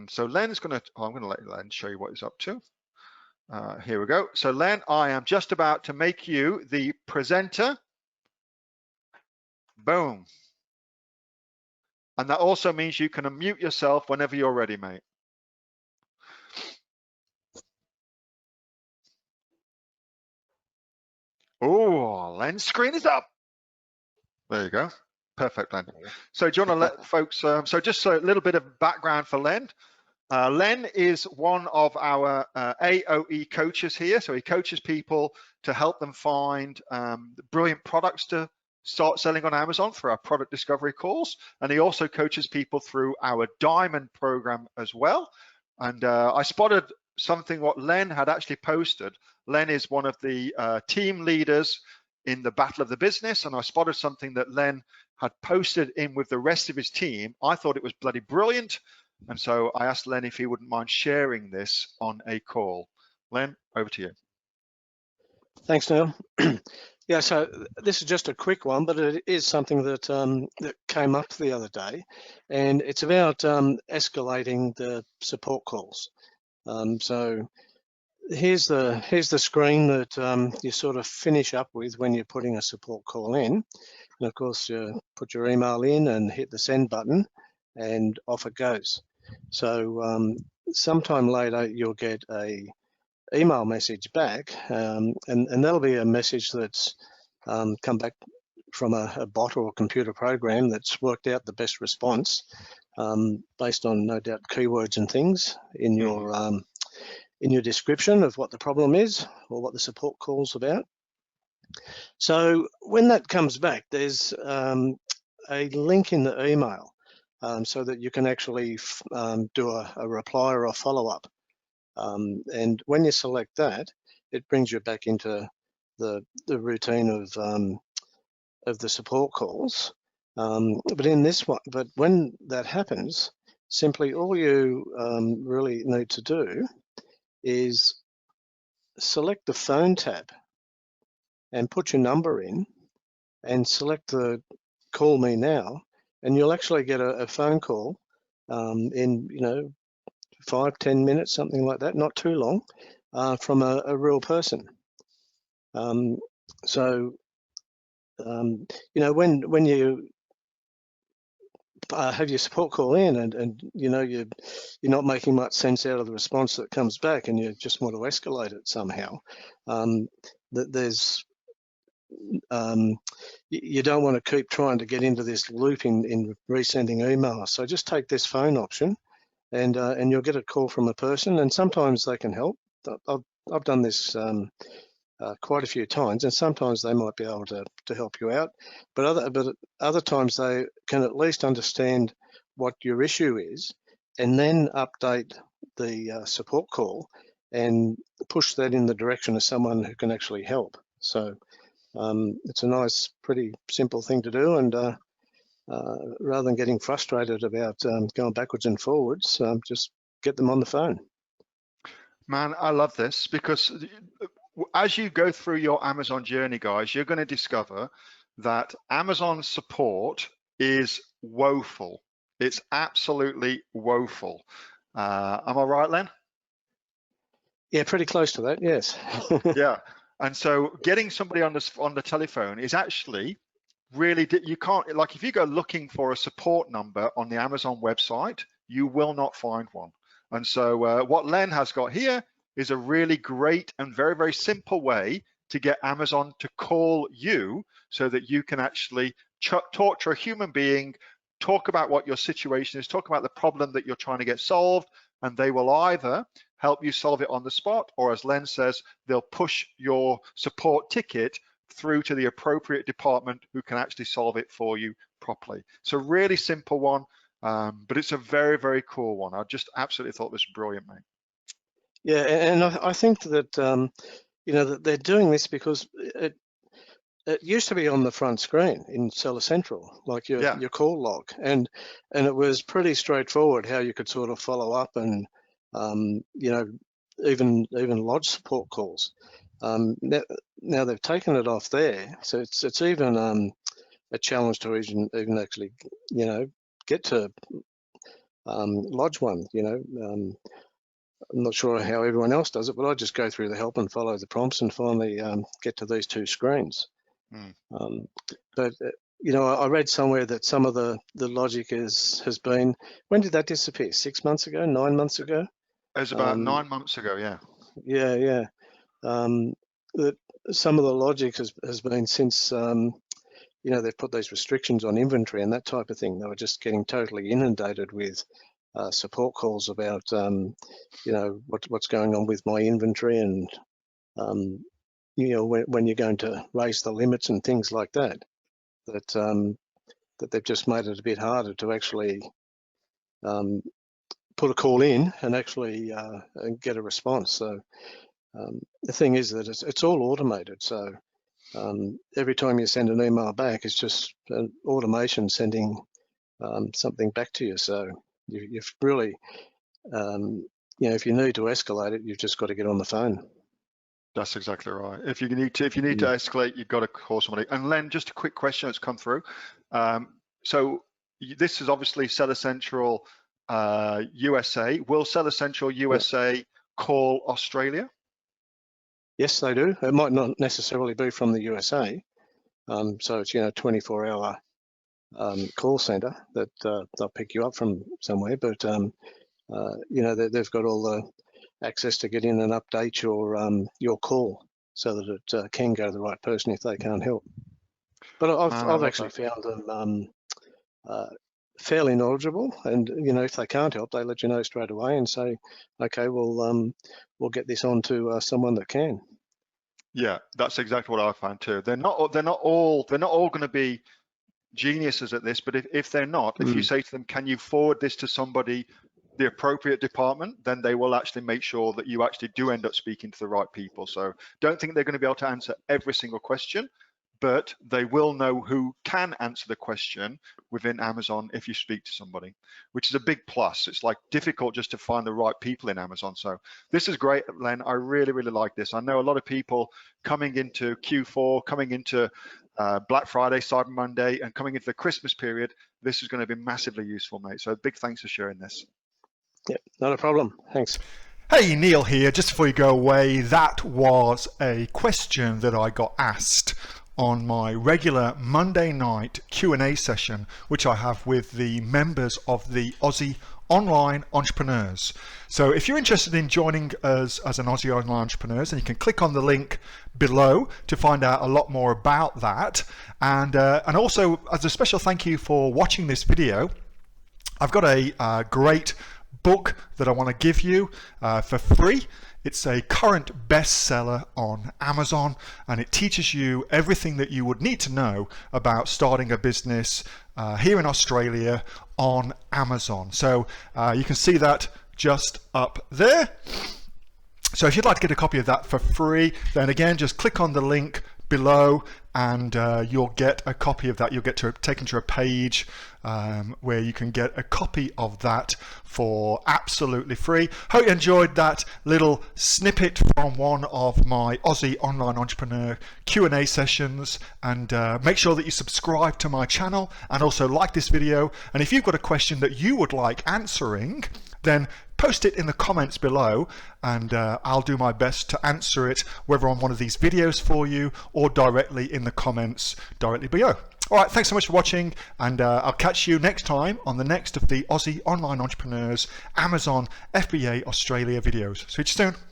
And so Len's going to, I'm going to let Len show you what he's up to. Here we go. So Len, I am just about to make you the presenter. Boom. And that also means you can unmute yourself whenever you're ready, mate. Oh, Len's screen is up. There you go. Perfect, Len. So do you want to let folks, so just a little bit of background for Len. Len is one of our AOE coaches here. So he coaches people to help them find brilliant products to start selling on Amazon through our product discovery calls. And he also coaches people through our Diamond program as well. And I spotted something what Len had actually posted. Len is one of the team leaders in the Battle of the Business. And I spotted something that Len had posted in with the rest of his team. I thought it was bloody brilliant. And so I asked Len if he wouldn't mind sharing this on a call. Len, over to you. Thanks, Neil. Yeah, so this is just a quick one, but it is something that that came up the other day, and it's about escalating the support calls. So here's the screen that you sort of finish up with when you're putting a support call in, and of course you put your email in and hit the send button, and off it goes. So sometime later you'll get a email message back, and that'll be a message that's come back from a bot or a computer program that's worked out the best response based on, no doubt, keywords and things in your description of what the problem is or what the support call's about. So when that comes back, there's a link in the email so that you can actually do a reply or a follow-up. And when you select that, it brings you back into the routine of the support calls. But in this one, but when that happens, simply all you really need to do is select the phone tab and put your number in and select the call me now, and you'll actually get a phone call in 5-10 minutes, something like that, not too long, from a real person. So when you have your support call in and you're not making much sense out of the response that comes back, and you just want to escalate it somehow, there's you don't want to keep trying to get into this loop in resending emails. So just take this phone option, and you'll get a call from a person, and sometimes they can help. I've done this quite a few times, and sometimes they might be able to help you out, but other times they can at least understand what your issue is, and then update the support call and push that in the direction of someone who can actually help. So it's a nice, pretty simple thing to do, and rather than getting frustrated about going backwards and forwards, just get them on the phone. Man, I love this, because as you go through your Amazon journey, guys, you're going to discover that Amazon support is woeful. It's absolutely woeful. Am I right, Len? Yeah, pretty close to that, yes. Yeah, and so getting somebody on the telephone is actually really, you can't, like, if you go looking for a support number on the Amazon website, you will not find one. And so what Len has got here is a really great and very, very simple way to get Amazon to call you so that you can actually talk to a human being, talk about what your situation is, talk about the problem that you're trying to get solved, and they will either help you solve it on the spot, or as Len says, they'll push your support ticket through to the appropriate department who can actually solve it for you properly. It's a really simple one, but it's a very, very cool one. I just absolutely thought this was brilliant, mate. Yeah, and I think that that they're doing this because it used to be on the front screen in Seller Central, like your call log, and it was pretty straightforward how you could sort of follow up and even lodge support calls. Now they've taken it off there, so it's even a challenge to even actually get to lodge one. I'm not sure how everyone else does it, but I just go through the help and follow the prompts and finally get to these 2 screens. But I read somewhere that some of the logic has been, when did that disappear? 6 months ago, 9 months ago? It was about 9 months ago, yeah. Yeah. That some of the logic has been since they've put these restrictions on inventory and that type of thing. They were just getting totally inundated with support calls about what's going on with my inventory and when you're going to raise the limits and things like that. That they've just made it a bit harder to actually put a call in and actually get a response. So the thing is that it's all automated. So every time you send an email back, it's just an automation sending something back to you. So you've really, if you need to escalate it, you've just got to get on the phone. That's exactly right. If you need to escalate, you've got to call somebody. And Len, just a quick question that's come through. So this is obviously Seller Central USA. Will Seller Central USA call Australia? Yes, they do. It might not necessarily be from the USA. So it's 24-hour call center that they'll pick you up from somewhere. But they've got all the access to get in and update your call so that it can go to the right person if they can't help. But I've actually found them fairly knowledgeable, and if they can't help, they let you know straight away and say, okay, we'll get this on to someone that can. Yeah, that's exactly what I found too. They're not all going to be geniuses at this, but if they're not, if you say to them, can you forward this to somebody, the appropriate department, then they will actually make sure that you actually do end up speaking to the right people. So don't think they're going to be able to answer every single question, but they will know who can answer the question within Amazon if you speak to somebody, which is a big plus. It's like difficult just to find the right people in Amazon. So this is great, Len. I really, really like this. I know a lot of people coming into Q4, coming into Black Friday, Cyber Monday, and coming into the Christmas period, this is going to be massively useful, mate. So big thanks for sharing this. Yep, not a problem. Thanks. Hey, Neil here. Just before you go away, that was a question that I got asked on my regular Monday night Q&A session, which I have with the members of the Aussie Online Entrepreneurs. So if you're interested in joining us as an Aussie Online Entrepreneurs, then you can click on the link below to find out a lot more about that. And also, as a special thank you for watching this video, I've got a great book that I want to give you for free. It's a current bestseller on Amazon, and it teaches you everything that you would need to know about starting a business here in Australia on Amazon. So you can see that just up there. So if you'd like to get a copy of that for free, then again, just click on the link below and you'll get a copy of that. You'll get taken to a page where you can get a copy of that for absolutely free. Hope you enjoyed that little snippet from one of my Aussie Online Entrepreneur Q&A sessions, and make sure that you subscribe to my channel and also like this video. And if you've got a question that you would like answering, then post it in the comments below, and I'll do my best to answer it, whether on one of these videos for you or directly in the comments directly below. All right, thanks so much for watching, and I'll catch you next time on the next of the Aussie Online Entrepreneurs Amazon FBA Australia videos. See you soon.